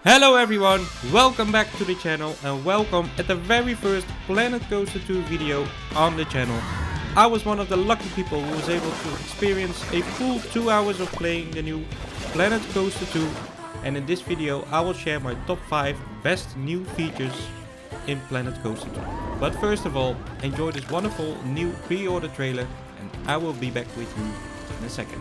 Hello everyone, welcome back to the channel and welcome at the very first Planet Coaster 2 video on the channel. I was one of the lucky people who was able to experience a full 2 hours of playing the new Planet Coaster 2, and in this video I will share my top 5 best new features in Planet Coaster 2. But first of all, enjoy this wonderful new pre-order trailer and I will be back with you in a second.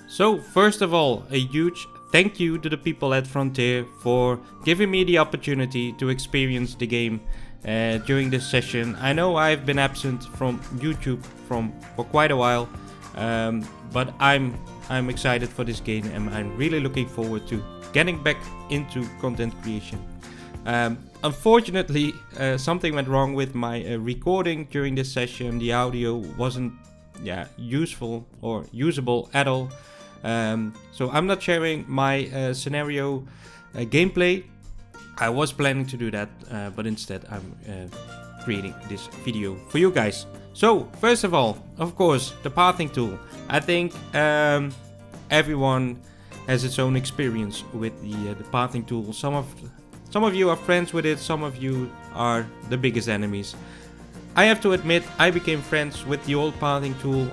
So first of all, a huge thank you to the people at Frontier for giving me the opportunity to experience the game during this session. I know I've been absent from YouTube for quite a while, but I'm excited for this game and I'm really looking forward to getting back into content creation. Unfortunately, something went wrong with my recording during this session. The audio wasn't useful or usable at all. So I'm not sharing my scenario gameplay. I was planning to do that, but instead I'm creating this video for you guys. So first of all, of course, the pathing tool. I think everyone has its own experience with the pathing tool. Some of you are friends with it, some of you are the biggest enemies. I have to admit, I became friends with the old pathing tool.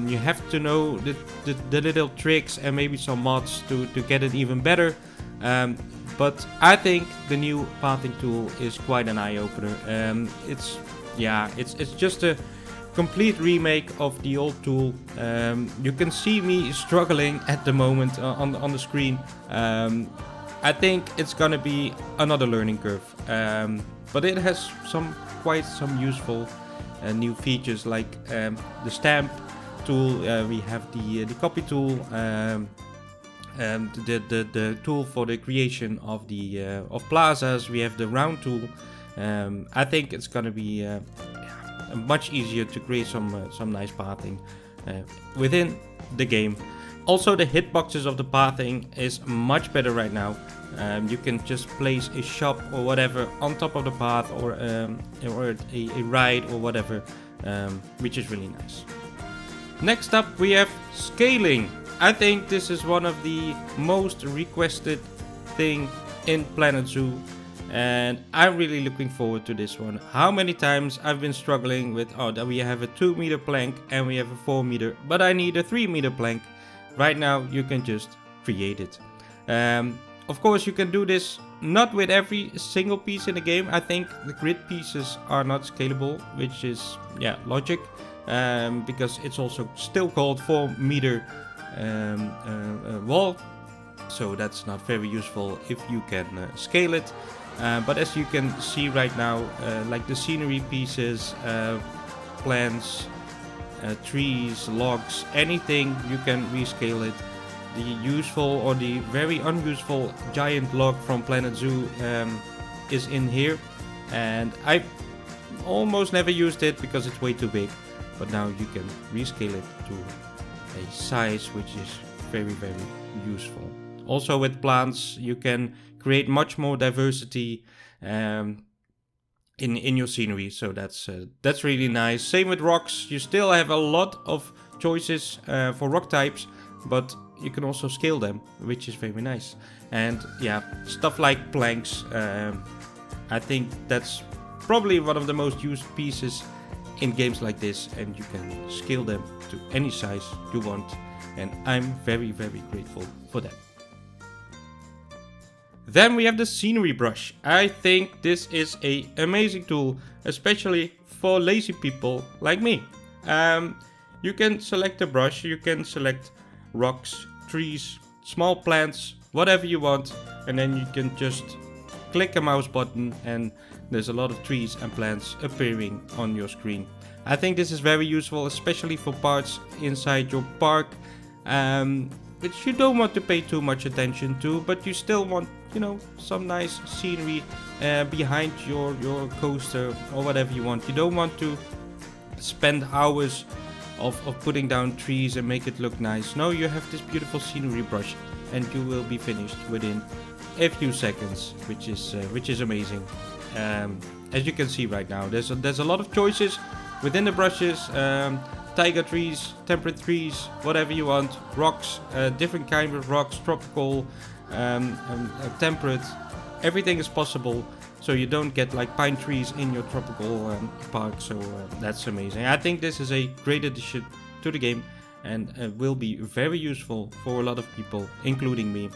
You have to know the little tricks and maybe some mods to get it even better. But I think the new pathing tool is quite an eye-opener. It's just a complete remake of the old tool. You can see me struggling at the moment on the screen. I think it's gonna be another learning curve. But it has quite some useful new features like the stamp tool. We have the copy tool, the tool for the creation of of plazas. We have the round tool. I think it's gonna be much easier to create some nice pathing within the game. Also, the hitboxes of the pathing is much better right now. You can just place a shop or whatever on top of the path, or a ride or whatever, which is really nice. Next up we have scaling. I think this is one of the most requested thing in Planet Zoo, and I'm really looking forward to this one. How many times I've been struggling with, that we have a 2 meter plank and we have a 4 meter, but I need a 3 meter plank. Right now you can just create it. Of course, you can do this not with every single piece in the game. I think the grid pieces are not scalable, which is logic, because it's also still called 4 meter wall, so that's not very useful if you can scale it. But as you can see right now, like the scenery pieces, plants, trees, logs, anything, you can rescale it. The useful or the very unuseful giant log from Planet Zoo is in here, and I almost never used it because it's way too big, but now you can rescale it to a size which is very, very useful. Also with plants, you can create much more diversity in your scenery, so that's really nice. Same with rocks, you still have a lot of choices for rock types, but you can also scale them, which is very nice. And yeah, stuff like planks, I think that's probably one of the most used pieces in games like this, and you can scale them to any size you want, and I'm very grateful for that. Then we have the scenery brush. I think this is an amazing tool, especially for lazy people like me. You can select a brush, you can select rocks, trees, small plants, whatever you want, and then you can just click a mouse button and there's a lot of trees and plants appearing on your screen. I think this is very useful, especially for parts inside your park, which you don't want to pay too much attention to, but you still want, some nice scenery behind your coaster or whatever you want. You don't want to spend hours of putting down trees and make it look nice. No, you have this beautiful scenery brush and you will be finished within a few seconds, which is amazing. As you can see right now, there's a lot of choices within the brushes. Tiger trees, temperate trees, whatever you want, rocks, different kinds of rocks, tropical, temperate, everything is possible, so you don't get like pine trees in your tropical park, so that's amazing. I think this is a great addition to the game and will be very useful for a lot of people, including me.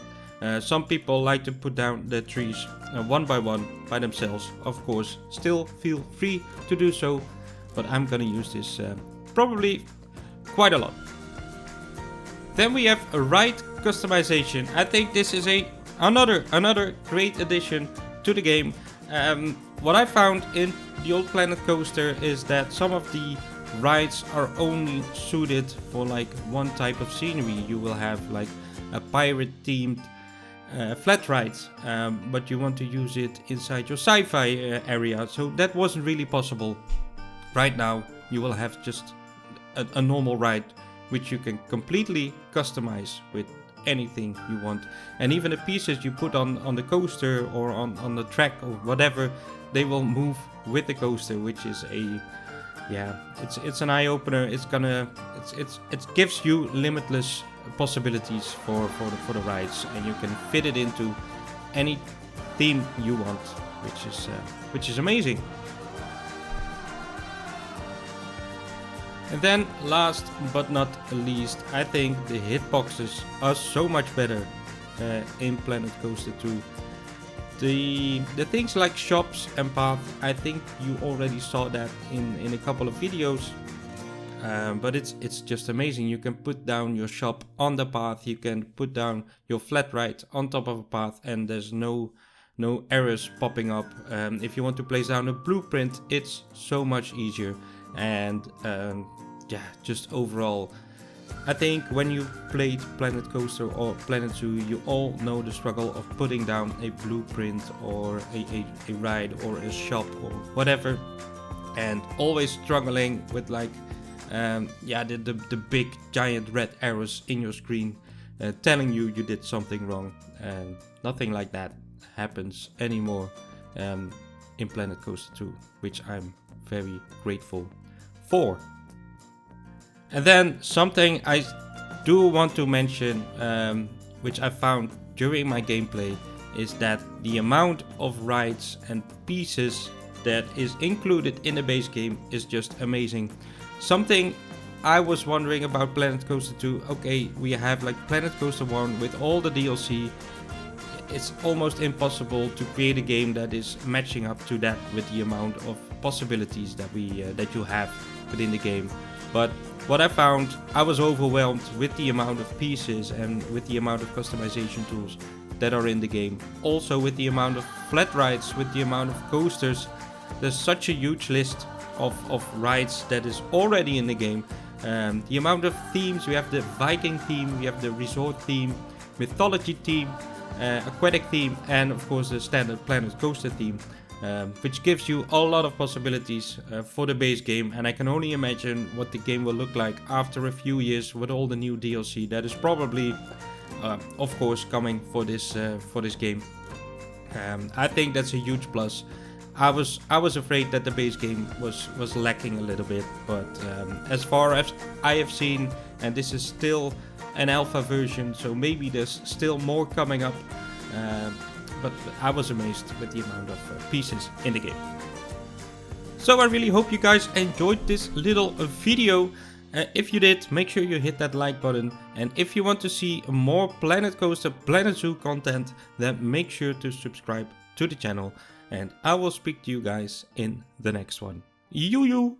Some people like to put down the trees one by one by themselves. Of course, still feel free to do so, but I'm gonna use this probably quite a lot. Then we have a ride customization. I think this is another great addition to the game. What I found in the old Planet Coaster is that some of the rides are only suited for like one type of scenery. You will have like a pirate themed flat ride, but you want to use it inside your sci-fi area, so that wasn't really possible. Right now you will have just a normal ride which you can completely customize with anything you want, and even the pieces you put on the coaster or on the track or whatever, they will move with the coaster, which is it's an eye-opener. It gives you limitless possibilities for the rides, and you can fit it into any theme you want, which is amazing. And then last but not least, I think the hitboxes are so much better in Planet Coaster 2. The things like shops and path, I think you already saw that in a couple of videos, but it's just amazing. You can put down your shop on the path, you can put down your flat ride on top of a path, and there's no errors popping up. If you want to place down a blueprint, it's so much easier. And just overall, I think when you played Planet Coaster or Planet Zoo, you all know the struggle of putting down a blueprint or a ride or a shop or whatever, and always struggling with like the big giant red arrows in your screen telling you did something wrong. And nothing like that happens anymore in Planet Coaster 2, which I'm very grateful for. And then something I do want to mention, which I found during my gameplay, is that the amount of rides and pieces that is included in the base game is just amazing. Something I was wondering about Planet Coaster 2, okay, we have like Planet Coaster 1 with all the DLC. It's almost impossible to create a game that is matching up to that with the amount of possibilities that you have within the game. But what I found, I was overwhelmed with the amount of pieces and with the amount of customization tools that are in the game. Also with the amount of flat rides, with the amount of coasters. There's such a huge list of rides that is already in the game. The amount of themes, we have the Viking theme, we have the resort theme, mythology theme, aquatic theme, and of course the standard Planet Coaster theme, which gives you a lot of possibilities for the base game. And I can only imagine what the game will look like after a few years with all the new DLC. That is probably of course, coming for this game. I think that's a huge plus. I was afraid that the base game was lacking a little bit, but as far as I have seen, and this is still an alpha version, so maybe there's still more coming up. But I was amazed with the amount of pieces in the game. So I really hope you guys enjoyed this little video. If you did, make sure you hit that like button. And if you want to see more Planet Coaster, Planet Zoo content, then make sure to subscribe to the channel. And I will speak to you guys in the next one. Yoo-yoo!